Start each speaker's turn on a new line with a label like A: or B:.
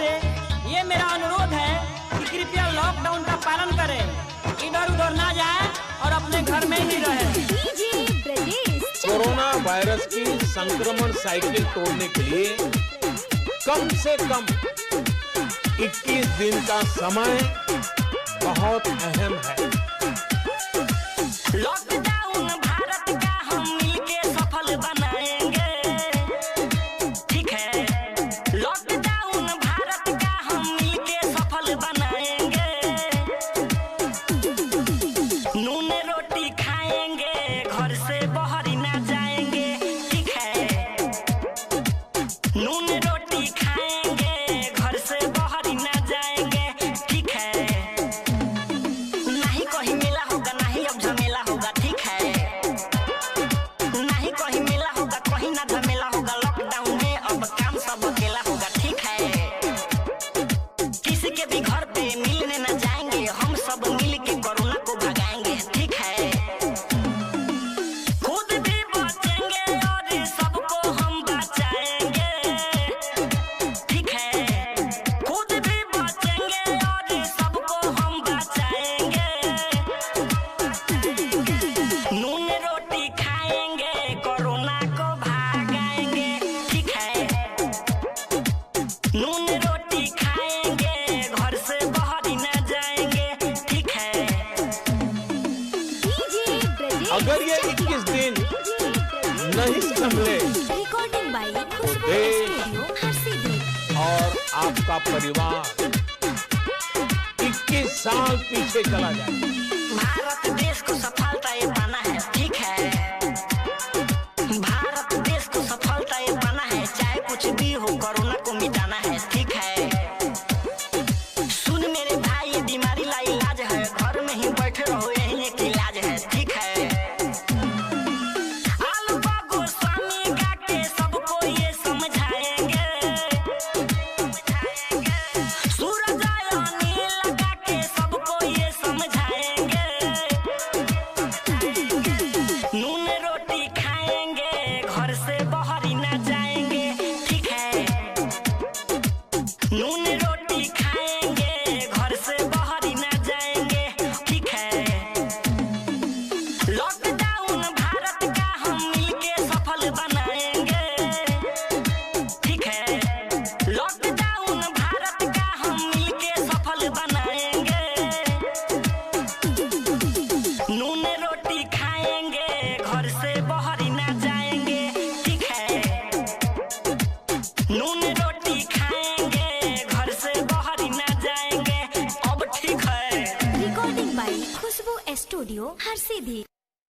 A: से ये मेरा अनुरोध है कि कृपया लॉकडाउन का पालन करें, इधर उधर ना जाए और अपने घर में ही रहे।
B: कोरोना वायरस की संक्रमण साइकिल तोड़ने के लिए कम से कम 21 दिन का समय बहुत अहम है।
C: लॉकडाउन भारत का हम मिलके सफल बनाएंगे, ठीक है। लॉकडाउन भारत का हम मिलके सफल बनाएंगे। नून रोटी खाएंगे, घर से बाहर ना जाएंगे, ठीक है। नून रोटी खाएंगे, घर से बाहर ना जाएंगे, ठीक है। नहीं कहीं मेला होगा, नहीं अब झमेला होगा, ठीक है। नहीं कहीं मेला होगा, कहीं ना झमेला होगा। लॉकडाउन में अब काम सब अकेला होगा, ठीक है। किसी के भी घर पे मिलने न जाएंगे, हम सब मिल के कोरोना को भगाएंगे, ठीक है। खुद भी बचेंगे और सबको हम बचाएंगे, ठीक है। खुद भी बचेंगे और सबको हम बचाएंगे। नून रोटी खाएंगे, कोरोना को भागाएंगे, ठीक है। नून रोटी खाएंगे, घर से बाहर न जाएंगे, ठीक है।
B: अगर ये 21 दिन नहीं संभले तो देश और आपका परिवार 21 साल पीछे चला जाए।
C: भारत देश को सफलता ये पाना है, ठीक है। भारत देश को सफलता ये पाना है, चाहे कुछ भी हो कोरोना को मिटाना है, ठीक है। सुन मेरे भाई, ये बीमारी ला इलाज है, घर में ही बैठे रहो, यही एक इलाज है, ठीक है। अलबा गोस्वामी गा के सबको ये समझाएंगे। सूरज अनिल गा के सबको ये समझाएंगे। नून रोटी खाएंगे, घर से बाहर ना जाएंगे, ठीक है। नून रोटी खाएंगे, घर से बाहर ना जाएंगे, ठीक है। लॉकडाउन भारत का हम मिलके सफल बनाएंगे, ठीक है। लॉकडाउन भारत का हम मिलके सफल बनाएंगे। नून रोटी खाएंगे, घर से बाहर ना जाएंगे, ठीक है। नून रोटी खाएंगे, घर से बाहर ना जाएंगे, अब ठीक है।
D: Recording by Khushbu studio Harsiddhi.